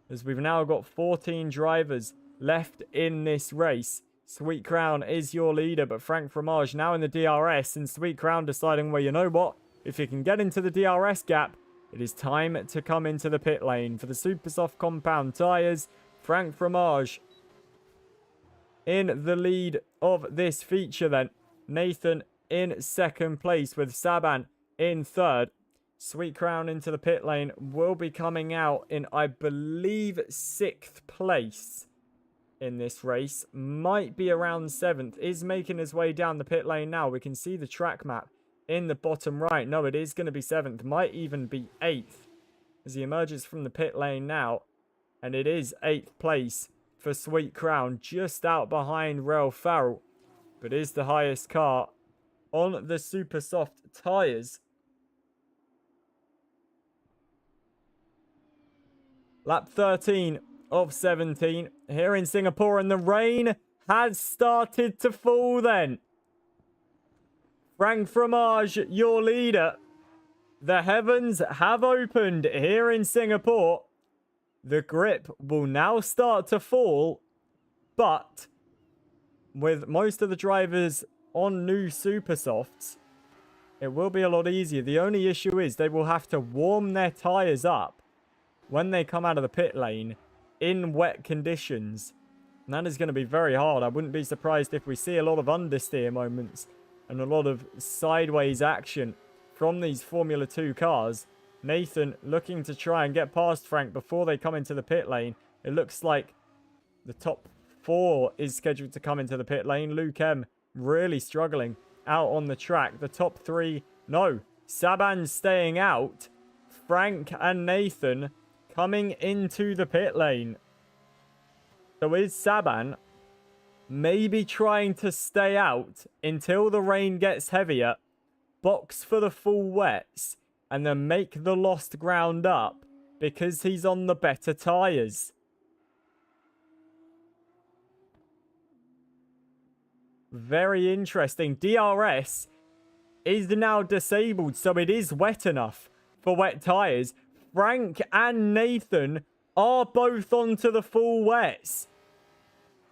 as we've now got 14 drivers left in this race. Sweet Crown is your leader, but Frank Fromage now in the DRS, and Sweet Crown deciding, well, you know what? If you can get into the DRS gap, it is time to come into the pit lane. For the Super Soft compound tyres, Frank Fromage in the lead of this feature then. Nathan in second place with Saban in third. Sweet Crown into the pit lane will be coming out in, I believe, 6th place in this race. Might be around 7th. Is making his way down the pit lane now. We can see the track map in the bottom right. No, it is going to be 7th. Might even be 8th as he emerges from the pit lane now. And it is 8th place for Sweet Crown, just out behind Ralph Farrell, but is the highest car on the Super Soft tyres. Lap 13 of 17 here in Singapore, and the rain has started to fall then. Frank Fromage, your leader. The heavens have opened here in Singapore. The grip will now start to fall, but with most of the drivers on new Super Softs, it will be a lot easier. The only issue is they will have to warm their tyres up when they come out of the pit lane in wet conditions. And that is going to be very hard. I wouldn't be surprised if we see a lot of understeer moments and a lot of sideways action from these Formula 2 cars. Nathan looking to try and get past Frank before they come into the pit lane. It looks like the top 4 is scheduled to come into the pit lane. Luke M really struggling out on the track. The top 3, no. Saban staying out. Frank and Nathan coming into the pit lane. So is Saban maybe trying to stay out until the rain gets heavier, box for the full wets, and then make the lost ground up because he's on the better tyres? Very interesting. DRS is now disabled, so it is wet enough for wet tyres. Frank and Nathan are both onto the full wets.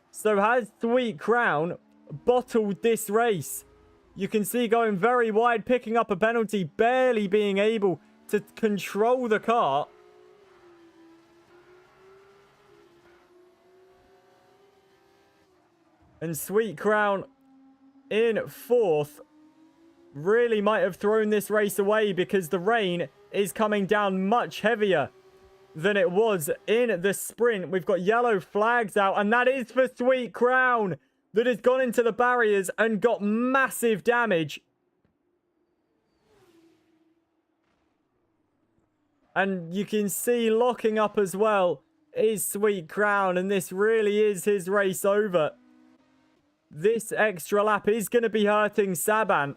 So has Sweet Crown bottled this race? You can see going very wide, picking up a penalty, barely being able to control the car. And Sweet Crown in 4th really might have thrown this race away because the rain is coming down much heavier than it was in the sprint. We've got yellow flags out, and that is for Sweet Crown, that has gone into the barriers and got massive damage. And you can see locking up as well is Sweet Crown, and this really is his race over. This extra lap is going to be hurting Saban.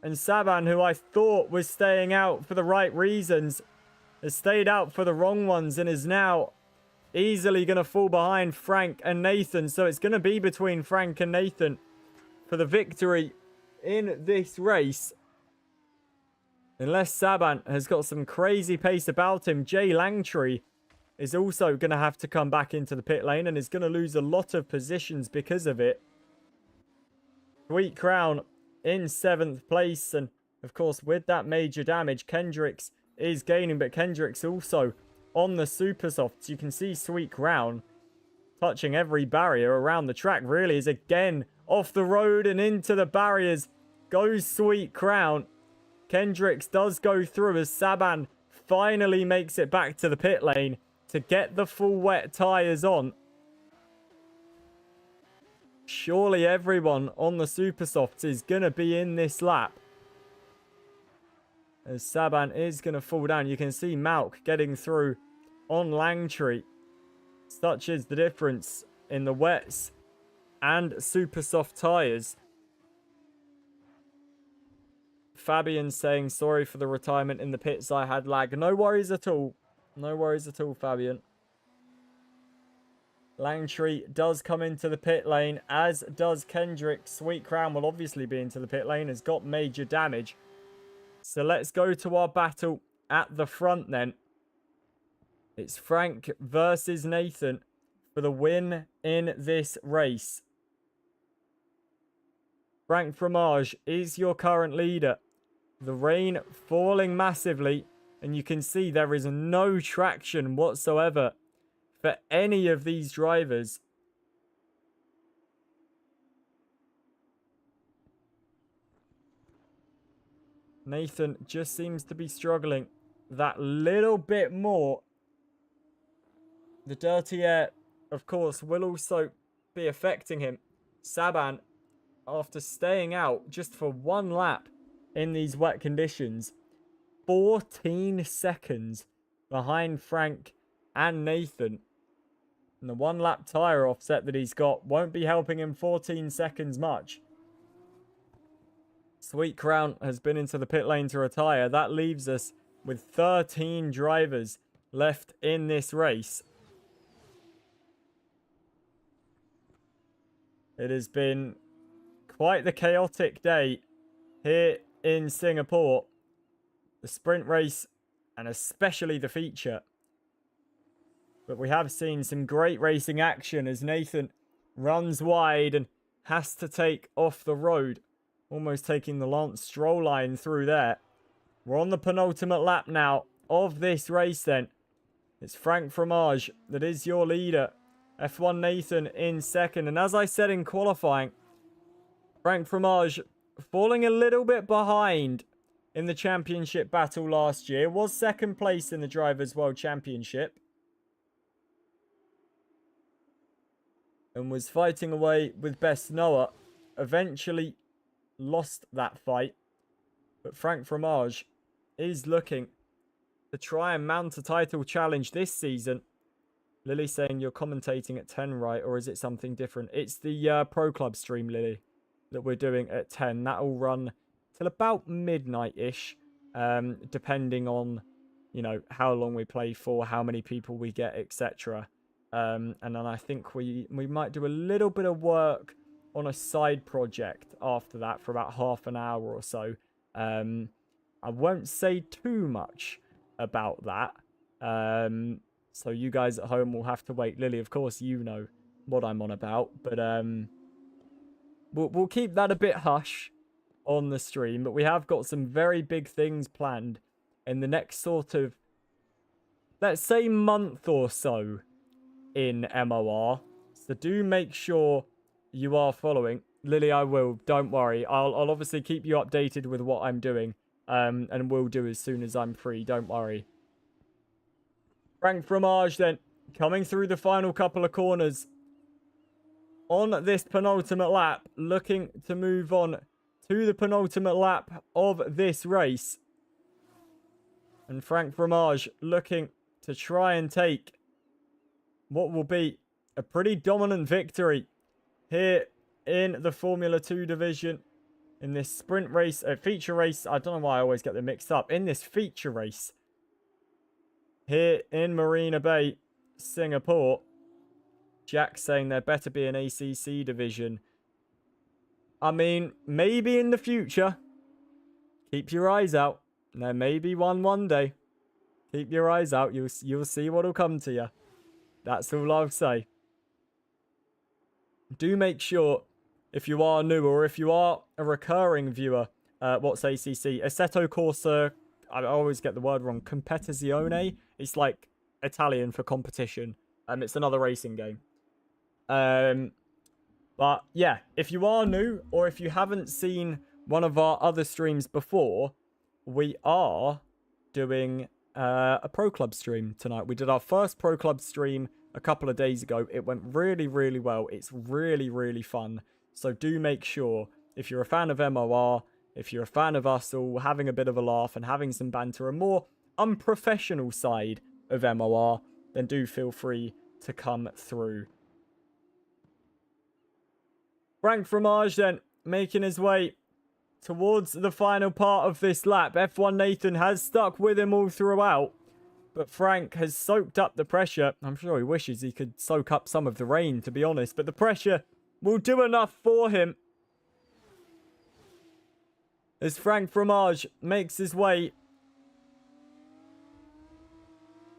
And Saban, who I thought was staying out for the right reasons, has stayed out for the wrong ones and is now easily going to fall behind Frank and Nathan. So it's going to be between Frank and Nathan for the victory in this race. Unless Saban has got some crazy pace about him. Jay Langtree is also going to have to come back into the pit lane and is going to lose a lot of positions because of it. Sweet Crown in 7th place. And of course, with that major damage, Kendricks is gaining, but Kendricks also on the Super Softs. You can see Sweet Crown touching every barrier around the track. Really is again off the road and into the barriers goes Sweet Crown. Kendricks does go through as Saban finally makes it back to the pit lane to get the full wet tyres on. Surely everyone on the Super Softs is going to be in this lap, as Saban is going to fall down. You can see Malk getting through on Langtree. Such is the difference in the wets and super soft tyres. Fabian saying sorry for the retirement in the pits. I had lag. No worries at all. No worries at all, Fabian. Langtree does come into the pit lane, as does Kendrick. Sweet Crown will obviously be into the pit lane, has got major damage. So let's go to our battle at the front then. It's Frank versus Nathan for the win in this race. Frank Fromage is your current leader. The rain falling massively, and you can see there is no traction whatsoever for any of these drivers. Nathan just seems to be struggling that little bit more. The dirty air, of course, will also be affecting him. Saban, after staying out just for one lap in these wet conditions, 14 seconds behind Frank and Nathan. And the one lap tyre offset that he's got won't be helping him 14 seconds much. Sweet Crown has been into the pit lane to retire. That leaves us with 13 drivers left in this race. It has been quite the chaotic day here in Singapore. The sprint race and especially the feature. But we have seen some great racing action as Nathan runs wide and has to take off the road. Almost taking the Lance Stroll line through there. We're on the penultimate lap now of this race then. It's Frank Fromage that is your leader. F1 Nathan in second. And as I said in qualifying, Frank Fromage falling a little bit behind in the championship battle last year. Was second place in the Drivers' World Championship. And was fighting away with Best Noah. Eventually lost that fight. But Frank Fromage is looking to try and mount a title challenge this season. Lily saying you're commentating at 10, right? Or is it something different? It's the Pro Club stream, Lily, that we're doing at 10. That'll run till about midnight-ish, depending on, you know, how long we play for, how many people we get, etc. And then I think we might do a little bit of work on a side project after that for about half an hour or so. I won't say too much about that. So you guys at home will have to wait. Lily, of course, you know what I'm on about. But we'll keep that a bit hush on the stream. But we have got some very big things planned in the next sort of, let's say, month or so in MOR. So do make sure you are following. Lily, I will. Don't worry. I'll obviously keep you updated with what I'm doing. And will do as soon as I'm free. Don't worry. Frank Fromage then coming through the final couple of corners on this penultimate lap, looking to move on to the penultimate lap of this race. And Frank Fromage looking to try and take what will be a pretty dominant victory here in the Formula 2 division. In this sprint race, feature race, I don't know why I always get them mixed up. In this feature race here in Marina Bay, Singapore. Jack saying there better be an ACC division. I mean, maybe in the future. Keep your eyes out. There may be one day. Keep your eyes out. You'll see what'll come to you. That's all I'll say. Do make sure, if you are new or if you are a recurring viewer, what's ACC? Assetto Corsa, I always get the word wrong, Competizione. It's like Italian for competition. It's another racing game. But yeah, if you are new or if you haven't seen one of our other streams before, we are doing a Pro Club stream tonight. We did our first Pro Club stream a couple of days ago. It went really, really well. It's really, really fun. So do make sure, if you're a fan of MOR, if you're a fan of us all having a bit of a laugh and having some banter, a more unprofessional side of MOR, then do feel free to come through. Frank Fromage then making his way towards the final part of this lap. F1 Nathan has stuck with him all throughout, but Frank has soaked up the pressure. I'm sure he wishes he could soak up some of the rain, to be honest, but the pressure will do enough for him as Frank Fromage makes his way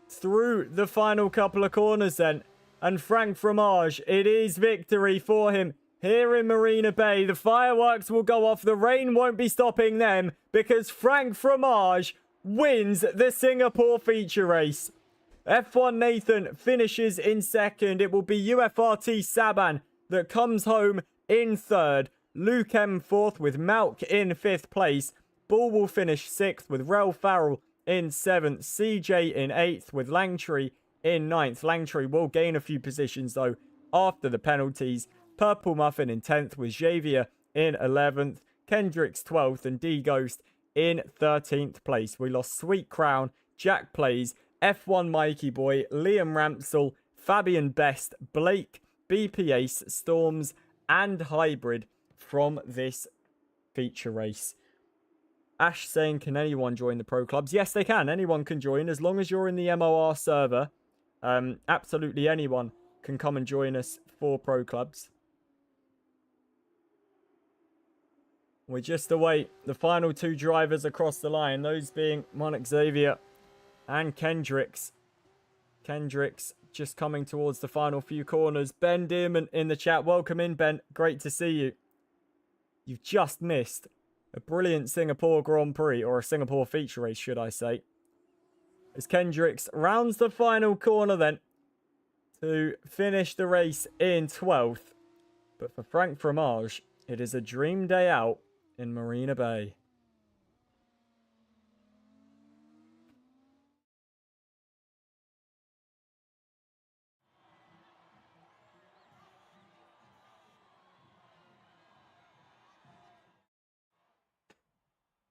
through the final couple of corners then. And Frank Fromage, it is victory for him here in Marina Bay. The fireworks will go off. The rain won't be stopping them because Frank Fromage wins the Singapore feature race. F1 Nathan finishes in second. It will be UFRT Saban that comes home in third. Luke M fourth with Malk in fifth place. Ball will finish sixth with Rel Farrell in seventh. CJ in eighth with Langtree in ninth. Langtree will gain a few positions though after the penalties. Purple Muffin in 10th with Xavier in 11th. Kendricks 12th and D-Ghost in 13th place. We lost Sweet Crown, Jack Plays, F1 Mikey Boy, Liam Ramsell, Fabian Best, Blake, BP Ace, Storms and Hybrid from this feature race. Ash saying, can anyone join the pro clubs? Yes, they can. Anyone can join as long as you're in the MOR server. Absolutely anyone can come and join us for pro clubs. We just await the final two drivers across the line. Those being Monarch Xavier and Kendricks. Kendricks just coming towards the final few corners. Ben Dearman in the chat. Welcome in, Ben. Great to see you. You've just missed a brilliant Singapore Grand Prix, or a Singapore feature race, should I say. As Kendricks rounds the final corner then to finish the race in 12th. But for Frank Fromage, it is a dream day out in Marina Bay.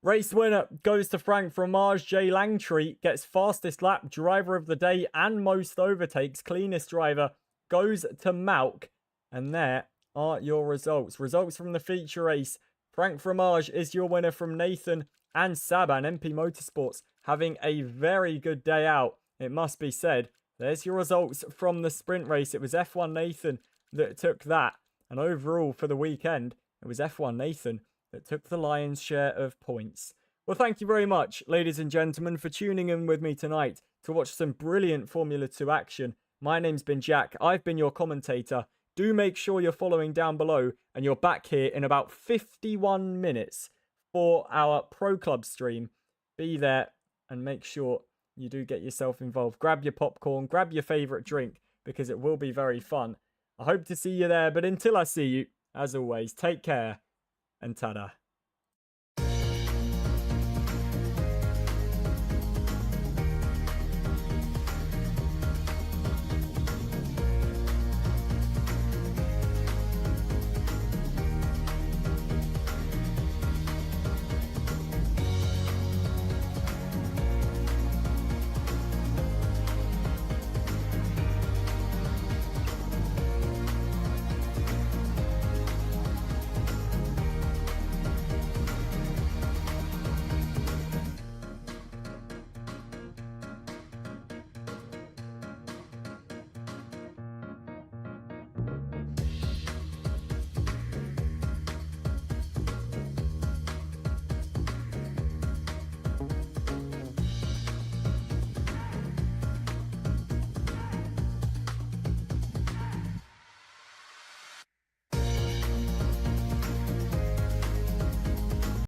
Race winner goes to Frank Fromage. Jay Langtree gets fastest lap, driver of the day and most overtakes. Cleanest driver goes to Malk. And there are your results. Results from the feature race. Frank Fromage is your winner from Nathan and Saban. MP Motorsports having a very good day out, it must be said. There's your results from the sprint race. It was F1 Nathan that took that. And overall for the weekend, it was F1 Nathan that took the lion's share of points. Well, thank you very much, ladies and gentlemen, for tuning in with me tonight to watch some brilliant Formula 2 action. My name's been Jack. I've been your commentator. Do make sure you're following down below and you're back here in about 51 minutes for our Pro Club stream. Be there and make sure you do get yourself involved. Grab your popcorn, grab your favourite drink because it will be very fun. I hope to see you there, but until I see you, as always, take care and ta-da.